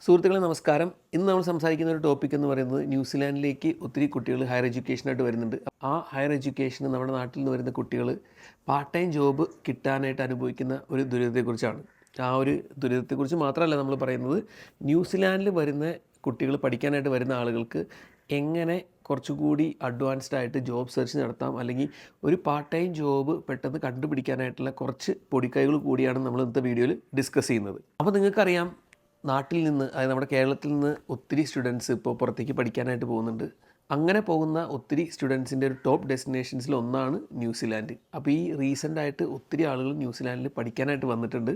സുഹൃത്തുക്കളെ നമസ്കാരം. ഇന്ന് നമ്മൾ സംസാരിക്കുന്ന ഒരു ടോപ്പിക് എന്ന് പറയുന്നത് ന്യൂസിലാൻഡിലേക്ക് ഒത്തിരി കുട്ടികൾ ഹയർ എഡ്യൂക്കേഷനായിട്ട് വരുന്നുണ്ട്. ആ ഹയർ എഡ്യൂക്കേഷന് നമ്മുടെ നാട്ടിൽ നിന്ന് വരുന്ന കുട്ടികൾ പാർട്ട് ടൈം ജോബ് കിട്ടാനായിട്ട് അനുഭവിക്കുന്ന ഒരു ദുരിതത്തെക്കുറിച്ചാണ്. ആ ഒരു ദുരിതത്തെക്കുറിച്ച് മാത്രമല്ല നമ്മൾ പറയുന്നത്, ന്യൂസിലാൻഡിൽ വരുന്ന കുട്ടികൾ പഠിക്കാനായിട്ട് വരുന്ന ആളുകൾക്ക് എങ്ങനെ കുറച്ചുകൂടി അഡ്വാൻസ്ഡ് ആയിട്ട് ജോബ് സെർച്ച് നടത്താം, അല്ലെങ്കിൽ ഒരു പാർട്ട് ടൈം ജോബ് പെട്ടെന്ന് കണ്ടുപിടിക്കാനായിട്ടുള്ള കുറച്ച് പൊടിക്കൈകൾ കൂടിയാണ് നമ്മൾ ഇന്നത്തെ വീഡിയോയിൽ ഡിസ്കസ് ചെയ്യുന്നത്. അപ്പോൾ നിങ്ങൾക്കറിയാം, നാട്ടിൽ നിന്ന്, അതായത് നമ്മുടെ കേരളത്തിൽ നിന്ന് ഒത്തിരി സ്റ്റുഡൻസ് ഇപ്പോൾ പുറത്തേക്ക് പഠിക്കാനായിട്ട് പോകുന്നുണ്ട്. അങ്ങനെ പോകുന്ന ഒത്തിരി സ്റ്റുഡൻസിൻ്റെ ഒരു ടോപ്പ് ഡെസ്റ്റിനേഷൻസിൽ ഒന്നാണ് ന്യൂസിലാൻഡ്. അപ്പോൾ ഈ റീസെൻ്റായിട്ട് ഒത്തിരി ആളുകൾ ന്യൂസിലാൻഡിൽ പഠിക്കാനായിട്ട് വന്നിട്ടുണ്ട്.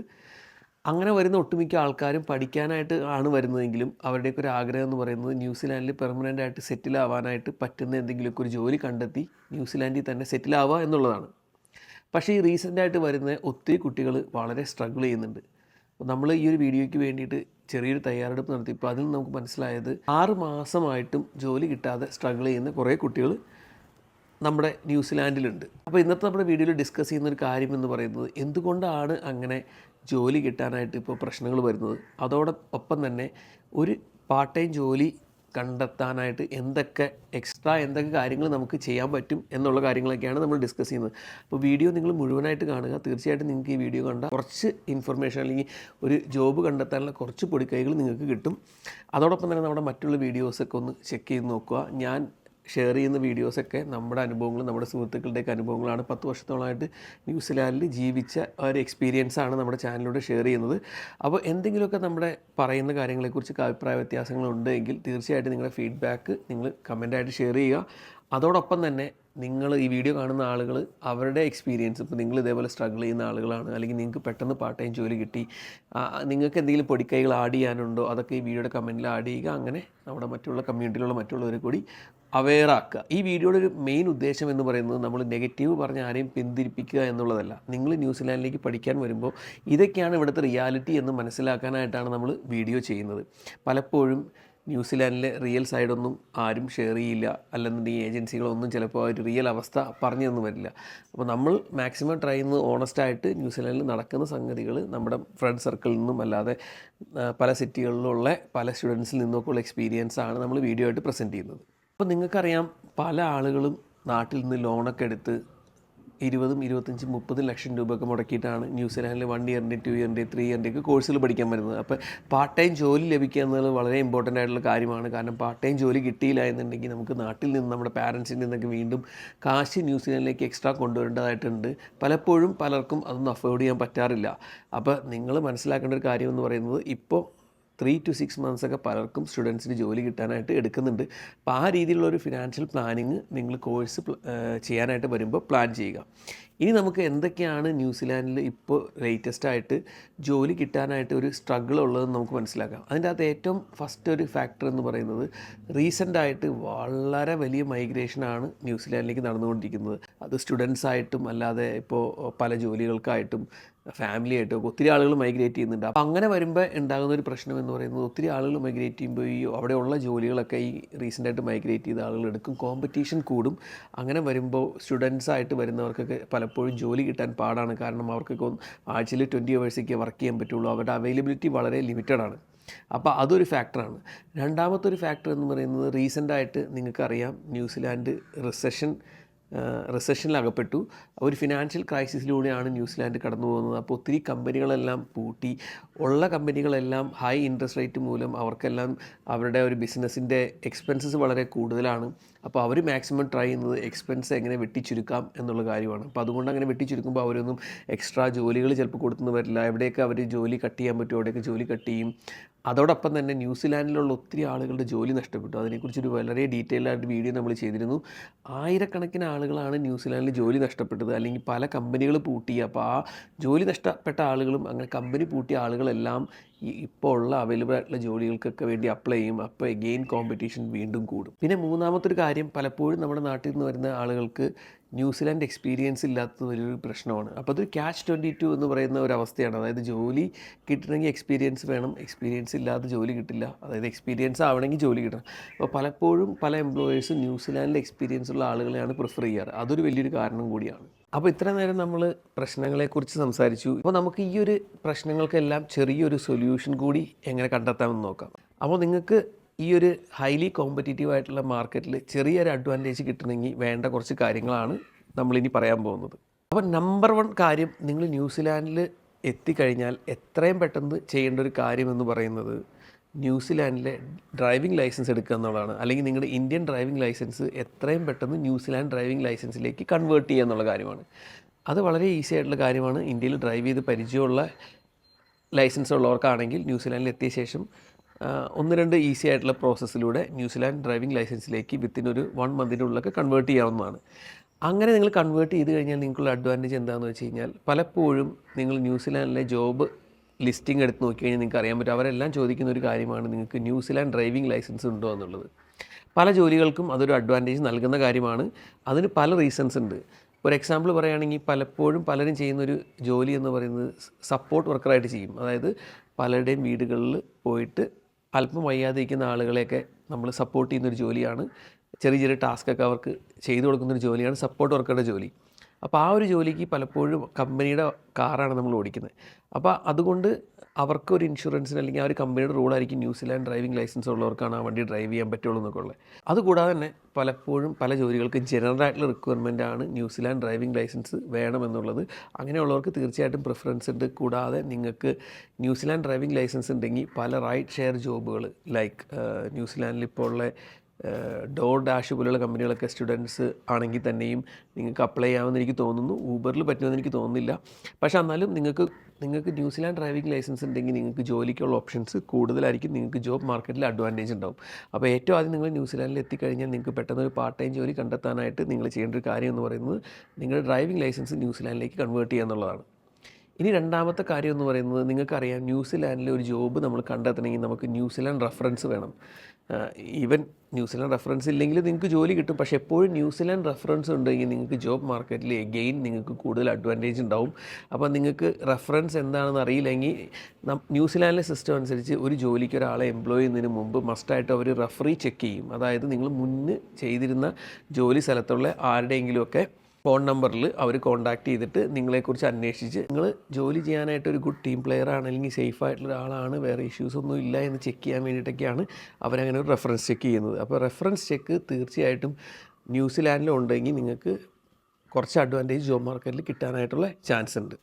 അങ്ങനെ വരുന്ന ഒട്ടുമിക്ക ആൾക്കാരും പഠിക്കാനായിട്ട് ആണ് വരുന്നതെങ്കിലും അവരുടെയൊക്കെ ഒരു ആഗ്രഹം എന്ന് പറയുന്നത് ന്യൂസിലാൻഡിൽ പെർമനൻ്റ് ആയിട്ട് സെറ്റിൽ ആവാനായിട്ട് പറ്റുന്ന എന്തെങ്കിലുമൊക്കെ ഒരു ജോലി കണ്ടെത്തി ന്യൂസിലാൻഡിൽ തന്നെ സെറ്റിൽ ആവുക എന്നുള്ളതാണ്. പക്ഷേ ഈ റീസെൻ്റായിട്ട് വരുന്ന ഒത്തിരി കുട്ടികൾ വളരെ സ്ട്രഗിൾ ചെയ്യുന്നുണ്ട്. അപ്പോൾ നമ്മൾ ഈ ഒരു വീഡിയോയ്ക്ക് വേണ്ടിയിട്ട് ചെറിയൊരു തയ്യാറെടുപ്പ് നടത്തിയപ്പോൾ അതിൽ നമുക്ക് മനസ്സിലായത് 6 മാസമായിട്ടും ജോലി കിട്ടാതെ സ്ട്രഗിൾ ചെയ്യുന്ന കുറേ കുട്ടികൾ നമ്മുടെ ന്യൂസിലാൻഡിലുണ്ട്. അപ്പോൾ ഇന്നത്തെ നമ്മുടെ വീഡിയോയിൽ ഡിസ്കസ് ചെയ്യുന്ന ഒരു കാര്യം എന്ന് പറയുന്നത്, എന്തുകൊണ്ടാണ് അങ്ങനെ ജോലി കിട്ടാനായിട്ട് ഇപ്പോൾ പ്രശ്നങ്ങൾ വരുന്നത്, അതോടൊപ്പം തന്നെ ഒരു പാർട്ട് ടൈം ജോലി കണ്ടെത്താനായിട്ട് എന്തൊക്കെ കാര്യങ്ങൾ നമുക്ക് ചെയ്യാൻ പറ്റും എന്നുള്ള കാര്യങ്ങളൊക്കെയാണ് നമ്മൾ ഡിസ്കസ് ചെയ്യുന്നത്. അപ്പോൾ വീഡിയോ നിങ്ങൾ മുഴുവനായിട്ട് കാണുക. തീർച്ചയായിട്ടും നിങ്ങൾക്ക് ഈ വീഡിയോ കണ്ടാൽ കുറച്ച് ഇൻഫർമേഷൻ അല്ലെങ്കിൽ ഒരു ജോബ് കണ്ടെത്താനുള്ള കുറച്ച് പൊടിക്കൈകൾ നിങ്ങൾക്ക് കിട്ടും. അതോടൊപ്പം തന്നെ നമ്മുടെ മറ്റുള്ള വീഡിയോസൊക്കെ ഒന്ന് ചെക്ക് ചെയ്ത് നോക്കുക. ഞാൻ ഷെയർ ചെയ്യുന്ന വീഡിയോസൊക്കെ നമ്മുടെ അനുഭവങ്ങളും നമ്മുടെ സുഹൃത്തുക്കളുടെയൊക്കെ അനുഭവങ്ങളാണ്. 10 വർഷത്തോളമായിട്ട് ന്യൂസിലാൻഡിൽ ജീവിച്ച ഒരു എക്സ്പീരിയൻസാണ് നമ്മുടെ ചാനലിലൂടെ ഷെയർ ചെയ്യുന്നത്. അപ്പോൾ എന്തെങ്കിലുമൊക്കെ നമ്മുടെ പറയുന്ന കാര്യങ്ങളെക്കുറിച്ച് അഭിപ്രായ വ്യത്യാസങ്ങളുണ്ടെങ്കിൽ തീർച്ചയായിട്ടും നിങ്ങളുടെ ഫീഡ്ബാക്ക് നിങ്ങൾ കമൻറ്റായിട്ട് ഷെയർ ചെയ്യുക. അതോടൊപ്പം തന്നെ നിങ്ങൾ ഈ വീഡിയോ കാണുന്ന ആളുകൾ അവരുടെ എക്സ്പീരിയൻസ്, ഇപ്പോൾ നിങ്ങൾ ഇതേപോലെ സ്ട്രഗിൾ ചെയ്യുന്ന ആളുകളാണ്, അല്ലെങ്കിൽ നിങ്ങൾക്ക് പെട്ടെന്ന് പാർട്ട് ടൈം ജോലി കിട്ടി, നിങ്ങൾക്ക് എന്തെങ്കിലും പൊടിക്കൈകൾ ആഡ് ചെയ്യാനുണ്ടോ, അതൊക്കെ ഈ വീഡിയോയുടെ കമൻറ്റിൽ ആഡ് ചെയ്യുക. അങ്ങനെ നമ്മുടെ മറ്റുള്ള കമ്മ്യൂണിറ്റിയിലുള്ള മറ്റുള്ളവരെ കൂടി അവെയർ ആക്കുക. ഈ വീഡിയോയുടെ ഒരു മെയിൻ ഉദ്ദേശം എന്ന് പറയുന്നത്, നമ്മൾ നെഗറ്റീവ് പറഞ്ഞ് ആരെയും പിന്തിരിപ്പിക്കുക എന്നുള്ളതല്ല. നിങ്ങൾ ന്യൂസിലാൻഡിലേക്ക് പഠിക്കാൻ വരുമ്പോൾ ഇതൊക്കെയാണ് ഇവിടുത്തെ റിയാലിറ്റി എന്ന് മനസ്സിലാക്കാനായിട്ടാണ് നമ്മൾ വീഡിയോ ചെയ്യുന്നത്. പലപ്പോഴും ന്യൂസിലാൻഡിലെ റിയൽ സൈഡൊന്നും ആരും ഷെയർ ചെയ്യില്ല, അല്ലെന്നുണ്ടെങ്കിൽ ഏജൻസികളൊന്നും ചിലപ്പോൾ ഒരു റിയൽ അവസ്ഥ പറഞ്ഞു തന്നു വരില്ല. അപ്പോൾ നമ്മൾ മാക്സിമം ട്രൈ ചെയ്യുന്നത് ഓണസ്റ്റായിട്ട് ന്യൂസിലാൻഡിൽ നടക്കുന്ന സംഗതികൾ നമ്മുടെ ഫ്രണ്ട് സർക്കിളിൽ നിന്നും അല്ലാതെ പല സിറ്റികളിലുള്ള പല സ്റ്റുഡൻസിൽ നിന്നൊക്കെ ഉള്ള എക്സ്പീരിയൻസാണ് നമ്മൾ വീഡിയോ ആയിട്ട് പ്രസൻറ്റ് ചെയ്യുന്നത്. അപ്പോൾ നിങ്ങൾക്കറിയാം, പല ആളുകളും നാട്ടിൽ നിന്ന് ലോണൊക്കെ എടുത്ത് 20, 25, 30 ലക്ഷം രൂപയൊക്കെ മുടക്കിയിട്ടാണ് ന്യൂസിലാൻഡിൽ 1 ഇയറിൻ്റെ 2 ഇയറിൻ്റെ 3 ഇയറിൻ്റെയൊക്കെ കോഴ്സുകൾ പഠിക്കാൻ വരുന്നത്. അപ്പോൾ പാർട്ട് ടൈം ജോലി ലഭിക്കുക എന്നുള്ളത് വളരെ ഇമ്പോർട്ടൻ്റ് ആയിട്ടുള്ള കാര്യമാണ്. കാരണം പാർട്ട് ടൈം ജോലി കിട്ടിയില്ല എന്നുണ്ടെങ്കിൽ നമുക്ക് നാട്ടിൽ നിന്ന് നമ്മുടെ പാരൻസിൽ നിന്നൊക്കെ വീണ്ടും കാശ് ന്യൂസിലാൻഡിലേക്ക് എക്സ്ട്രാ കൊണ്ടുവരേണ്ടതായിട്ടുണ്ട്. പലപ്പോഴും പലർക്കും അതൊന്നും അഫോർഡ് ചെയ്യാൻ പറ്റാറില്ല. അപ്പോൾ നിങ്ങൾ മനസ്സിലാക്കേണ്ട ഒരു കാര്യം എന്ന് പറയുന്നത്, ഇപ്പോൾ 3 to 6 മന്ത്സൊക്കെ പലർക്കും സ്റ്റുഡൻസിന് ജോലി കിട്ടാനായിട്ട് എടുക്കുന്നുണ്ട്. അപ്പോൾ ആ രീതിയിലുള്ളൊരു ഫിനാൻഷ്യൽ പ്ലാനിങ് നിങ്ങൾ കോഴ്സ് ചെയ്യാനായിട്ട് വരുമ്പോൾ പ്ലാൻ ചെയ്യുക. ഇനി നമുക്ക് എന്തൊക്കെയാണ് ന്യൂസിലാൻഡിൽ ഇപ്പോൾ ലേറ്റസ്റ്റായിട്ട് ജോലി കിട്ടാനായിട്ട് ഒരു സ്ട്രഗിൾ ഉള്ളതെന്ന് നമുക്ക് മനസ്സിലാക്കാം. അതിൻ്റെ അകത്ത് ഏറ്റവും ഫസ്റ്റ് ഒരു ഫാക്ടർ എന്ന് പറയുന്നത്, റീസെൻ്റായിട്ട് വളരെ വലിയ മൈഗ്രേഷനാണ് ന്യൂസിലാൻഡിലേക്ക് നടന്നുകൊണ്ടിരിക്കുന്നത്. അത് സ്റ്റുഡൻസായിട്ടും അല്ലാതെ ഇപ്പോൾ പല ജോലികൾക്കായിട്ടും ഫാമിലി ആയിട്ടും ഒത്തിരി ആളുകൾ മൈഗ്രേറ്റ് ചെയ്യുന്നുണ്ട്. അപ്പോൾ അങ്ങനെ വരുമ്പോൾ ഉണ്ടാകുന്ന ഒരു പ്രശ്നം എന്ന് പറയുന്നത്, ഒത്തിരി ആളുകൾ മൈഗ്രേറ്റ് ചെയ്യുമ്പോൾ ഈ അവിടെയുള്ള ജോലികളൊക്കെ ഈ റീസെൻ്റായിട്ട് മൈഗ്രേറ്റ് ചെയ്ത ആളുകൾ എടുക്കും, കോമ്പറ്റീഷൻ കൂടും. അങ്ങനെ വരുമ്പോൾ സ്റ്റുഡൻസായിട്ട് വരുന്നവർക്കൊക്കെ പലപ്പോഴും ജോലി കിട്ടാൻ പാടാണ്. കാരണം അവർക്കൊക്കെ ആഴ്ചയിൽ 20 അവേഴ്സൊക്കെ വർക്ക് ചെയ്യാൻ പറ്റുള്ളൂ. അവരുടെ അവൈലബിലിറ്റി വളരെ ലിമിറ്റഡാണ്. അപ്പോൾ അതൊരു ഫാക്ടറാണ്. രണ്ടാമത്തെ ഒരു ഫാക്ടർ എന്ന് പറയുന്നത്, റീസെൻ്റായിട്ട് നിങ്ങൾക്കറിയാം, ന്യൂസിലാൻഡ് റിസഷനിൽ അകപ്പെട്ടു. ഒരു ഫിനാൻഷ്യൽ ക്രൈസിസിലൂടെയാണ് ന്യൂസിലാൻഡ് കടന്നു പോകുന്നത്. അപ്പോൾ ഒത്തിരി കമ്പനികളെല്ലാം പൂട്ടി. ഉള്ള കമ്പനികളെല്ലാം ഹൈ ഇൻട്രസ്റ്റ് റേറ്റ് മൂലം അവർക്കെല്ലാം അവരുടെ ഒരു ബിസിനസ്സിൻ്റെ എക്സ്പെൻസസ് വളരെ കൂടുതലാണ്. അപ്പോൾ അവർ മാക്സിമം ട്രൈ ചെയ്യുന്നത് എക്സ്പെൻസ് എങ്ങനെ വെട്ടിച്ചുരുക്കാം എന്നുള്ള കാര്യമാണ്. അപ്പോൾ അതുകൊണ്ട് അങ്ങനെ വെട്ടിച്ചുരുക്കുമ്പോൾ അവരൊന്നും എക്സ്ട്രാ ജോലികൾ ചിലപ്പോൾ കൊടുത്തു വരില്ല. എവിടെയൊക്കെ അവർ ജോലി കട്ട് ചെയ്യാൻ പറ്റുമോ അവിടെയൊക്കെ ജോലി കട്ട് ചെയ്യും. അതോടൊപ്പം തന്നെ ന്യൂസിലാൻഡിലുള്ള ഒത്തിരി ആളുകളുടെ ജോലി നഷ്ടപ്പെട്ടു. അതിനെക്കുറിച്ചൊരു വളരെ ഡീറ്റെയിൽഡ് ആയിട്ട് വീഡിയോ നമ്മൾ ചെയ്തിരുന്നു. ആയിരക്കണക്കിന് ആളുകളാണ് ന്യൂസിലാൻഡിൽ ജോലി നഷ്ടപ്പെട്ടത്, അല്ലെങ്കിൽ പല കമ്പനികൾ പൂട്ടി. അപ്പോൾ ആ ജോലി നഷ്ടപ്പെട്ട ആളുകളും അങ്ങനെ കമ്പനി പൂട്ടിയ ആളുകളെല്ലാം ഇപ്പോൾ ഉള്ള അവൈലബിൾ ആയിട്ടുള്ള ജോലികൾക്കൊക്കെ വേണ്ടി അപ്ലൈ ചെയ്യും. അപ്പോൾ എഗെയിൻ കോമ്പറ്റീഷൻ വീണ്ടും കൂടും. പിന്നെ മൂന്നാമത്തൊരു കാര്യം, പലപ്പോഴും നമ്മുടെ നാട്ടിൽ നിന്ന് വരുന്ന ആളുകൾക്ക് ന്യൂസിലാൻഡ് എക്സ്പീരിയൻസ് ഇല്ലാത്തത് വലിയൊരു പ്രശ്നമാണ്. അപ്പോൾ അതൊരു catch 22 എന്ന് പറയുന്ന ഒരു അവസ്ഥയാണ്. അതായത് ജോലി കിട്ടണമെങ്കിൽ എക്സ്പീരിയൻസ് വേണം, എക്സ്പീരിയൻസ് ഇല്ലാതെ ജോലി കിട്ടില്ല. അതായത് എക്സ്പീരിയൻസ് ആവണമെങ്കിൽ ജോലി കിട്ടണം. അപ്പോൾ പലപ്പോഴും പല എംപ്ലോയേഴ്സും ന്യൂസിലാൻഡിൽ എക്സ്പീരിയൻസ് ഉള്ള ആളുകളെയാണ് പ്രിഫർ ചെയ്യാറ്. അതൊരു വലിയൊരു കാരണം കൂടിയാണ്. അപ്പോൾ ഇത്ര നേരം നമ്മൾ പ്രശ്നങ്ങളെക്കുറിച്ച് സംസാരിച്ചു. അപ്പോൾ നമുക്ക് ഈ ഒരു പ്രശ്നങ്ങൾക്കെല്ലാം ചെറിയൊരു സൊല്യൂഷൻ കൂടി എങ്ങനെ കണ്ടെത്താമെന്ന് നോക്കാം. അപ്പോൾ നിങ്ങൾക്ക് ഈ ഒരു ഹൈലി കോമ്പറ്റീറ്റീവ് ആയിട്ടുള്ള മാർക്കറ്റിൽ ചെറിയൊരു അഡ്വാൻറ്റേജ് കിട്ടണമെങ്കിൽ വേണ്ട കുറച്ച് കാര്യങ്ങളാണ് നമ്മളിനി പറയാൻ പോകുന്നത്. അപ്പോൾ നമ്പർ 1 കാര്യം, നിങ്ങൾ ന്യൂസിലാൻഡിൽ എത്തിക്കഴിഞ്ഞാൽ എത്രയും പെട്ടെന്ന് ചെയ്യേണ്ട ഒരു കാര്യം എന്ന് പറയുന്നത് ന്യൂസിലാൻഡിലെ ഡ്രൈവിംഗ് ലൈസൻസ് എടുക്കുക എന്നുള്ളതാണ്. അല്ലെങ്കിൽ നിങ്ങളുടെ ഇന്ത്യൻ ഡ്രൈവിംഗ് ലൈസൻസ് എത്രയും പെട്ടെന്ന് ന്യൂസിലാൻഡ് ഡ്രൈവിംഗ് ലൈസൻസിലേക്ക് കൺവേർട്ട് ചെയ്യുക എന്നുള്ള കാര്യമാണ്. അത് വളരെ ഈസി ആയിട്ടുള്ള കാര്യമാണ്. ഇന്ത്യയിൽ ഡ്രൈവ് ചെയ്ത് പരിചയമുള്ള ലൈസൻസ് ഉള്ളവർക്കാണെങ്കിൽ ന്യൂസിലാൻഡിൽ എത്തിയ ശേഷം 1-2 ഈസി ആയിട്ടുള്ള പ്രോസസ്സിലൂടെ ന്യൂസിലാൻഡ് ഡ്രൈവിംഗ് ലൈസൻസിലേക്ക് വിത്തിൻ ഒരു 1 മന്തിനുള്ളിലൊക്കെ കൺവേർട്ട് ചെയ്യാവുന്നതാണ്. അങ്ങനെ നിങ്ങൾ കൺവേർട്ട് ചെയ്ത് കഴിഞ്ഞാൽ നിങ്ങൾക്കുള്ള അഡ്വാൻറ്റേജ് എന്താണെന്ന് വെച്ച് കഴിഞ്ഞാൽ, പലപ്പോഴും നിങ്ങൾ ന്യൂസിലാൻഡിലെ ജോബ് ലിസ്റ്റിംഗ് എടുത്ത് നോക്കി കഴിഞ്ഞാൽ നിങ്ങൾക്ക് അറിയാൻ പറ്റും, അവരെല്ലാം ചോദിക്കുന്ന ഒരു കാര്യമാണ് നിങ്ങൾക്ക് ന്യൂസിലാൻഡ് ഡ്രൈവിംഗ് ലൈസൻസ് ഉണ്ടോ എന്നുള്ളത്. പല ജോലികൾക്കും അതൊരു അഡ്വാൻറ്റേജ് നൽകുന്ന കാര്യമാണ്. അതിന് പല റീസൺസ് ഉണ്ട്. ഒരു എക്സാമ്പിൾ പറയുകയാണെങ്കിൽ, പലപ്പോഴും പലരും ചെയ്യുന്നൊരു ജോലി എന്ന് പറയുന്നത് സപ്പോർട്ട് വർക്കറായിട്ട് ചെയ്യും. അതായത് പലരുടെയും വീടുകളിൽ പോയിട്ട് അല്പം വയ്യാതിരിക്കുന്ന ആളുകളെയൊക്കെ നമ്മൾ സപ്പോർട്ട് ചെയ്യുന്നൊരു ജോലിയാണ്. ചെറിയ ചെറിയ ടാസ്ക്കൊക്കെ അവർക്ക് ചെയ്തു കൊടുക്കുന്നൊരു ജോലിയാണ് സപ്പോർട്ട് വർക്കറുടെ ജോലി. അപ്പോൾ ആ ഒരു ജോലിക്ക് പലപ്പോഴും കമ്പനിയുടെ കാറാണ് നമ്മൾ ഓടിക്കുന്നത്. അപ്പോൾ അതുകൊണ്ട് അവർക്കൊരു ഇൻഷുറൻസിന് അല്ലെങ്കിൽ ആ ഒരു കമ്പനിയുടെ റൂളായിരിക്കും ന്യൂസിലാൻഡ് ഡ്രൈവിംഗ് ലൈസൻസ് ഉള്ളവർക്കാണ് ആ വണ്ടി ഡ്രൈവ് ചെയ്യാൻ പറ്റുള്ളൂ എന്നൊക്കെ ഉള്ളത്. അതുകൂടാതെ തന്നെ പലപ്പോഴും പല ജോലികൾക്കും ജനറൽ ആയിട്ടുള്ള റിക്വയർമെൻ്റ് ആണ് ന്യൂസിലാൻഡ് ഡ്രൈവിംഗ് ലൈസൻസ് വേണമെന്നുള്ളത്. അങ്ങനെയുള്ളവർക്ക് തീർച്ചയായിട്ടും പ്രിഫറൻസ് ഉണ്ട്. കൂടാതെ നിങ്ങൾക്ക് ന്യൂസിലാൻഡ് ഡ്രൈവിംഗ് ലൈസൻസ് ഉണ്ടെങ്കിൽ പല റൈഡ് ഷെയർ ജോബുകൾ ലൈക്ക് ന്യൂസിലാൻഡിൽ ഇപ്പോൾ ഉള്ള ഡോർ ഡാഷ് പോലെയുള്ള കമ്പനികളൊക്കെ സ്റ്റുഡൻസ് ആണെങ്കിൽ തന്നെയും നിങ്ങൾക്ക് അപ്ലൈ ചെയ്യാമെന്ന് എനിക്ക് തോന്നുന്നു. ഊബറിൽ പറ്റുമെന്ന് എനിക്ക് തോന്നുന്നില്ല. പക്ഷേ എന്നാലും നിങ്ങൾക്ക് ന്യൂസിലാൻഡ് ഡ്രൈവിംഗ് ലൈസൻസ് ഉണ്ടെങ്കിൽ നിങ്ങൾക്ക് ജോലിക്കുള്ള ഓപ്ഷൻസ് കൂടുതലായിരിക്കും. നിങ്ങൾക്ക് ജോബ് മാർക്കറ്റിൽ അഡ്വാൻറ്റേജ് ഉണ്ടാവും. അപ്പോൾ ഏറ്റവും ആദ്യം നിങ്ങൾ ന്യൂസിലാൻഡിൽ എത്തിക്കഴിഞ്ഞാൽ നിങ്ങൾക്ക് പെട്ടെന്ന് ഒരു പാർട്ട് ടൈം ജോലി കണ്ടെത്താനായിട്ട് നിങ്ങൾ ചെയ്യേണ്ട ഒരു കാര്യം എന്ന് പറയുന്നത് നിങ്ങളുടെ ഡ്രൈവിംഗ് ലൈസൻസ് ന്യൂസിലാൻഡിലേക്ക് കൺവേർട്ട് ചെയ്യുക എന്നുള്ളതാണ്. ഇനി രണ്ടാമത്തെ കാര്യം എന്ന് പറയുന്നത്, നിങ്ങൾക്കറിയാം ന്യൂസിലാൻഡിലെ ഒരു ജോബ് നമ്മൾ കണ്ടെത്തണമെങ്കിൽ നമുക്ക് ന്യൂസിലാൻഡ് റെഫറൻസ് വേണം. ഈവൻ ന്യൂസിലാൻഡ് റെഫറൻസ് ഇല്ലെങ്കിൽ നിങ്ങൾക്ക് ജോലി കിട്ടും. പക്ഷേ എപ്പോഴും ന്യൂസിലാൻഡ് റെഫറൻസ് ഉണ്ടെങ്കിൽ നിങ്ങൾക്ക് ജോബ് മാർക്കറ്റിൽ എഗെയിൻ നിങ്ങൾക്ക് കൂടുതൽ അഡ്വാൻറ്റേജ് ഉണ്ടാവും. അപ്പോൾ നിങ്ങൾക്ക് റെഫറൻസ് എന്താണെന്ന് അറിയില്ലെങ്കിൽ ന്യൂസിലാൻഡിലെ സിസ്റ്റം അനുസരിച്ച് ഒരു ജോലിക്ക് ഒരാളെ എംപ്ലോയ് ചെയ്യുന്നതിന് മുമ്പ് മസ്റ്റായിട്ട് അവർ റെഫറി ചെക്ക് ചെയ്യും. അതായത് നിങ്ങൾ മുന്നേ ചെയ്തിരുന്ന ജോലി സ്ഥലത്തുള്ള ആരുടെയെങ്കിലുമൊക്കെ ഫോൺ നമ്പറിൽ അവർ കോൺടാക്റ്റ് ചെയ്തിട്ട് നിങ്ങളെക്കുറിച്ച് അന്വേഷിച്ച് നിങ്ങൾ ജോലി ചെയ്യാനായിട്ട് ഒരു ഗുഡ് ടീം പ്ലെയർ ആണ് അല്ലെങ്കിൽ സേഫ് ആയിട്ടുള്ള ഒരാളാണ്, വേറെ ഇഷ്യൂസ് ഒന്നും ഇല്ല എന്ന് ചെക്ക് ചെയ്യാൻ വേണ്ടിയിട്ടൊക്കെയാണ് അവരങ്ങനെ ഒരു റെഫറൻസ് ചെക്ക് ചെയ്യുന്നത്. അപ്പോൾ റെഫറൻസ് ചെക്ക് തീർച്ചയായിട്ടും ന്യൂസിലാൻഡിലും ഉണ്ടെങ്കിൽ നിങ്ങൾക്ക് കുറച്ച് അഡ്വാൻറ്റേജ് ജോബ് മാർക്കറ്റിൽ കിട്ടാനായിട്ടുള്ള ചാൻസ് ഉണ്ട്.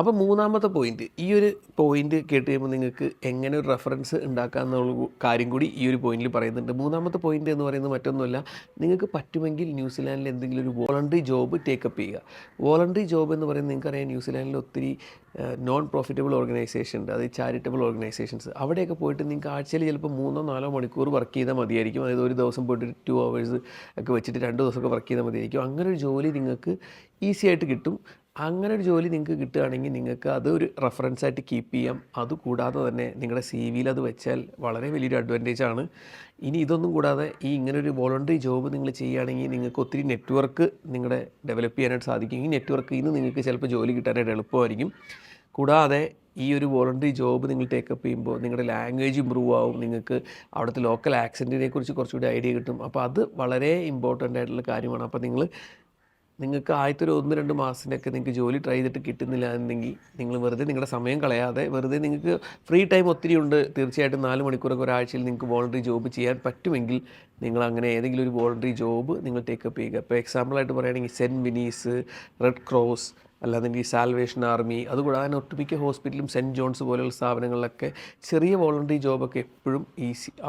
അപ്പോൾ മൂന്നാമത്തെ പോയിൻറ്റ്, ഈ ഒരു പോയിൻറ്റ് കേട്ട് കഴിയുമ്പോൾ നിങ്ങൾക്ക് എങ്ങനെ ഒരു റെഫറൻസ് ഉണ്ടാക്കാമെന്നുള്ള കാര്യം കൂടി ഈ ഒരു പോയിൻറ്റിൽ പറയുന്നുണ്ട്. മൂന്നാമത്തെ പോയിൻറ്റ് എന്ന് പറയുന്നത് മറ്റൊന്നുമല്ല, നിങ്ങൾക്ക് പറ്റുമെങ്കിൽ ന്യൂസിലാൻഡിൽ എന്തെങ്കിലും ഒരു വോളണ്ടറി ജോബ് ടേക്കപ്പ് ചെയ്യുക. വോളണ്ടറി ജോബ് എന്ന് പറയുന്നത് നിങ്ങൾക്കറിയാം, ന്യൂസിലാൻഡിൽ ഒത്തിരി നോൺ പ്രോഫിറ്റബിൾ ഓർഗനൈസേഷൻ ഉണ്ട്, അതായത് ചാരിറ്റബിൾ ഓർഗനൈസേഷൻസ്. അവിടെയൊക്കെ പോയിട്ട് നിങ്ങൾക്ക് ആഴ്ചയിൽ ചിലപ്പോൾ 3-4 മണിക്കൂർ വർക്ക് ചെയ്താൽ മതിയായിരിക്കും. അതായത് ഒരു ദിവസം പോയിട്ട് 2 hours ഒക്കെ വെച്ചിട്ട് 2 ദിവസമൊക്കെ വർക്ക് ചെയ്താൽ മതിയായിരിക്കും. അങ്ങനെ ഒരു ജോലി നിങ്ങൾക്ക് ഈസി ആയിട്ട് കിട്ടും. അങ്ങനെ ഒരു ജോലി നിങ്ങൾക്ക് കിട്ടുകയാണെങ്കിൽ നിങ്ങൾക്ക് അതൊരു റെഫറൻസായിട്ട് കീപ്പ് ചെയ്യാം. അതുകൂടാതെ തന്നെ നിങ്ങളുടെ CV-യിൽ അത് വെച്ചാൽ വളരെ വലിയൊരു അഡ്വാൻറ്റേജ് ആണ്. ഇനി ഇതൊന്നും കൂടാതെ ഇങ്ങനൊരു വോളണ്ടറി ജോബ് നിങ്ങൾ ചെയ്യുകയാണെങ്കിൽ നിങ്ങൾക്ക് ഒത്തിരി നെറ്റ്വർക്ക് നിങ്ങളുടെ ഡെവലപ്പ് ചെയ്യാനായിട്ട് സാധിക്കും. ഈ നെറ്റ്വർക്കിൽ നിന്ന് നിങ്ങൾക്ക് ചിലപ്പോൾ ജോലി കിട്ടാനായിട്ട് എളുപ്പമായിരിക്കും. കൂടാതെ ഈ ഒരു വോളണ്ടറി ജോബ് നിങ്ങൾ ടേക്കപ്പ് ചെയ്യുമ്പോൾ നിങ്ങളുടെ ലാംഗ്വേജ് ഇമ്പ്രൂവ് ആവും. നിങ്ങൾക്ക് അവിടുത്തെ ലോക്കൽ ആക്സെൻറ്റിനെ കുറിച്ച് കുറച്ചുകൂടി ഐഡിയ കിട്ടും. അപ്പോൾ അത് വളരെ ഇമ്പോർട്ടൻ്റ് ആയിട്ടുള്ള കാര്യമാണ്. അപ്പോൾ നിങ്ങൾക്ക് ആദ്യത്തെ ഒരു 1-2 മാസത്തിനൊക്കെ നിങ്ങൾക്ക് ജോലി ട്രൈ ചെയ്തിട്ട് കിട്ടുന്നില്ല എന്നുണ്ടെങ്കിൽ നിങ്ങൾ വെറുതെ നിങ്ങളുടെ സമയം കളയാതെ, വെറുതെ നിങ്ങൾക്ക് ഫ്രീ ടൈം ഒത്തിരി ഉണ്ട്, തീർച്ചയായിട്ടും 4 മണിക്കൂറൊക്കെ ഒരാഴ്ചയിൽ നിങ്ങൾക്ക് വോളണ്ടറി ജോബ് ചെയ്യാൻ പറ്റുമെങ്കിൽ നിങ്ങൾ അങ്ങനെ ഏതെങ്കിലും ഒരു വോളണ്ടറി ജോബ് നിങ്ങൾ ടേക്കപ്പ് ചെയ്യുക. ഇപ്പോൾ എക്സാമ്പിളായിട്ട് പറയുകയാണെങ്കിൽ സെൻറ്റ് വിനീസ്, റെഡ് ക്രോസ്, അല്ലാതെങ്കിൽ സാൽവേഷൻ ആർമി, അതുകൂടാതെ ഒട്ടുമിക്ക ഹോസ്പിറ്റലും സെൻറ്റ് ജോൺസ് പോലെയുള്ള സ്ഥാപനങ്ങളിലൊക്കെ ചെറിയ വോളണ്ടറി ജോബൊക്കെ എപ്പോഴും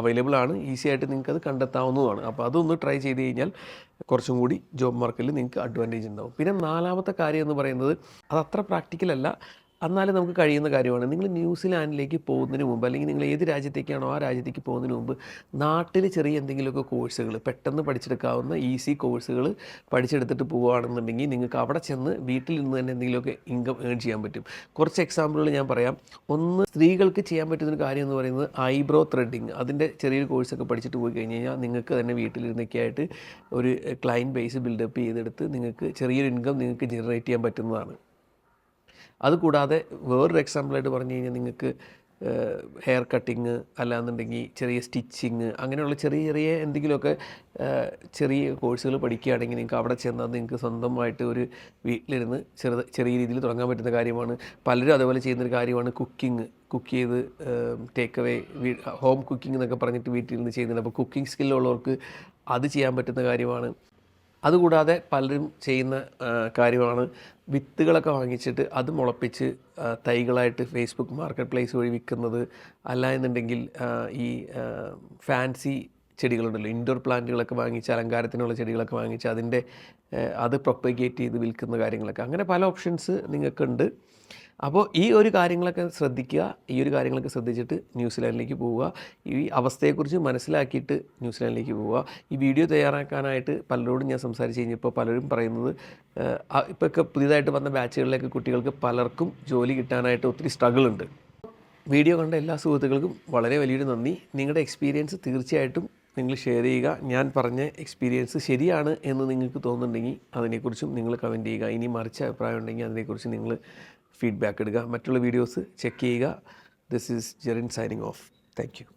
അവൈലബിൾ ആണ്. ഈസി ആയിട്ട് നിങ്ങൾക്കത് കണ്ടെത്താവുന്നതാണ്. അപ്പോൾ അതൊന്ന് ട്രൈ ചെയ്ത് കഴിഞ്ഞാൽ കുറച്ചും കൂടി ജോബ് മാർക്കറ്റിൽ നിങ്ങൾക്ക് അഡ്വാൻറ്റേജ് ഉണ്ടാവും. പിന്നെ നാലാമത്തെ കാര്യം എന്ന് പറയുന്നത് അത് അത്ര പ്രാക്ടിക്കലല്ല, എന്നാലും നമുക്ക് കഴിയുന്ന കാര്യമാണ്. നിങ്ങൾ ന്യൂസിലാൻഡിലേക്ക് പോകുന്നതിന് മുമ്പ് അല്ലെങ്കിൽ നിങ്ങൾ ഏത് രാജ്യത്തേക്കാണോ ആ രാജ്യത്തേക്ക് പോകുന്നതിന് മുമ്പ് നാട്ടിൽ ചെറിയ എന്തെങ്കിലുമൊക്കെ കോഴ്സുകൾ, പെട്ടെന്ന് പഠിച്ചെടുക്കാവുന്ന ഈസി കോഴ്സുകൾ പഠിച്ചെടുത്തിട്ട് പോവുകയാണെന്നുണ്ടെങ്കിൽ നിങ്ങൾക്ക് അവിടെ ചെന്ന് വീട്ടിൽ നിന്ന് തന്നെ എന്തെങ്കിലുമൊക്കെ ഇൻകം ഏൺ ചെയ്യാൻ പറ്റും. കുറച്ച് എക്സാമ്പിളുകൾ ഞാൻ പറയാം. ഒന്ന്, സ്ത്രീകൾക്ക് ചെയ്യാൻ പറ്റുന്നൊരു കാര്യം എന്ന് പറയുന്നത് ഐബ്രോ ത്രെഡിങ്. അതിൻ്റെ ചെറിയൊരു കോഴ്സൊക്കെ പഠിച്ചിട്ട് പോയി കഴിഞ്ഞ് കഴിഞ്ഞാൽ നിങ്ങൾക്ക് തന്നെ വീട്ടിലിരുന്നൊക്കെ ആയിട്ട് ഒരു ക്ലയൻറ്റ് ബേസ് ബിൽഡപ്പ് ചെയ്തെടുത്ത് നിങ്ങൾക്ക് ചെറിയൊരു ഇൻകം നിങ്ങൾക്ക് ജനറേറ്റ് ചെയ്യാൻ പറ്റുന്നതാണ്. അതുകൂടാതെ വേറൊരു എക്സാമ്പിളായിട്ട് പറഞ്ഞു കഴിഞ്ഞാൽ നിങ്ങൾക്ക് ഹെയർ കട്ടിങ് അല്ലാന്നുണ്ടെങ്കിൽ ചെറിയ സ്റ്റിച്ചിങ് അങ്ങനെയുള്ള ചെറിയ ചെറിയ എന്തെങ്കിലുമൊക്കെ ചെറിയ കോഴ്സുകൾ പഠിക്കുകയാണെങ്കിൽ നിങ്ങൾക്ക് അവിടെ ചെന്നാൽ നിങ്ങൾക്ക് സ്വന്തമായിട്ട് ഒരു വീട്ടിലിരുന്ന് ചെറിയ രീതിയിൽ തുടങ്ങാൻ പറ്റുന്ന കാര്യമാണ്. പലരും അതുപോലെ ചെയ്യുന്നൊരു കാര്യമാണ് കുക്ക് ചെയ്ത് ടേക്ക് അവേ ഹോം കുക്കിംഗ് എന്നൊക്കെ പറഞ്ഞിട്ട് വീട്ടിൽ നിന്ന് ചെയ്യുന്നുണ്ട്. അപ്പോൾ കുക്കിംഗ് സ്കില്ലുള്ളവർക്ക് അത് ചെയ്യാൻ പറ്റുന്ന കാര്യമാണ്. അതുകൂടാതെ പലരും ചെയ്യുന്ന കാര്യമാണ് വിത്തുകളൊക്കെ വാങ്ങിച്ചിട്ട് അത് മുളപ്പിച്ച് തൈകളായിട്ട് ഫേസ്ബുക്ക് മാർക്കറ്റ് പ്ലേസ് വഴി വിൽക്കുന്നത്. അല്ല എന്നുണ്ടെങ്കിൽ ഈ ഫാൻസി ചെടികളുണ്ടല്ലോ, ഇൻഡോർ പ്ലാന്റുകളൊക്കെ വാങ്ങിച്ച് അലങ്കാരത്തിനുള്ള ചെടികളൊക്കെ വാങ്ങിച്ച് അത് പ്രൊപ്പഗേറ്റ് ചെയ്ത് വിൽക്കുന്ന കാര്യങ്ങളൊക്കെ, അങ്ങനെ പല ഓപ്ഷൻസ് നിങ്ങൾക്കുണ്ട്. അപ്പോൾ ഈ ഒരു കാര്യങ്ങളൊക്കെ ശ്രദ്ധിക്കുക. ഈ ഒരു കാര്യങ്ങളൊക്കെ ശ്രദ്ധിച്ചിട്ട് ന്യൂസിലാൻഡിലേക്ക് പോവുക. ഈ അവസ്ഥയെക്കുറിച്ച് മനസ്സിലാക്കിയിട്ട് ന്യൂസിലാൻഡിലേക്ക് പോവുക. ഈ വീഡിയോ തയ്യാറാക്കാനായിട്ട് പലരോടും ഞാൻ സംസാരിച്ച് കഴിഞ്ഞപ്പോൾ പലരും പറയുന്നത് ഇപ്പോഴൊക്കെ പുതിയതായിട്ട് വന്ന ബാച്ചുകളിലേക്ക് കുട്ടികൾക്ക് പലർക്കും ജോലി കിട്ടാനായിട്ട് ഒത്തിരി സ്ട്രഗിൾ ഉണ്ട്. വീഡിയോ കണ്ട എല്ലാ സുഹൃത്തുക്കൾക്കും വളരെ വലിയൊരു നന്ദി. നിങ്ങളുടെ എക്സ്പീരിയൻസ് തീർച്ചയായിട്ടും നിങ്ങൾ ഷെയർ ചെയ്യുക. ഞാൻ പറഞ്ഞ എക്സ്പീരിയൻസ് ശരിയാണ് എന്ന് നിങ്ങൾക്ക് തോന്നുന്നുണ്ടെങ്കിൽ അതിനെക്കുറിച്ചും നിങ്ങൾ കമൻറ്റ് ചെയ്യുക. ഇനി മറിച്ച അഭിപ്രായം ഉണ്ടെങ്കിൽ അതിനെക്കുറിച്ച് നിങ്ങൾ ഫീഡ്ബാക്ക് ഇടുക. മറ്റുള്ള വീഡിയോസ് ചെക്ക് ചെയ്യുക. This is Jerin signing off. Thank you.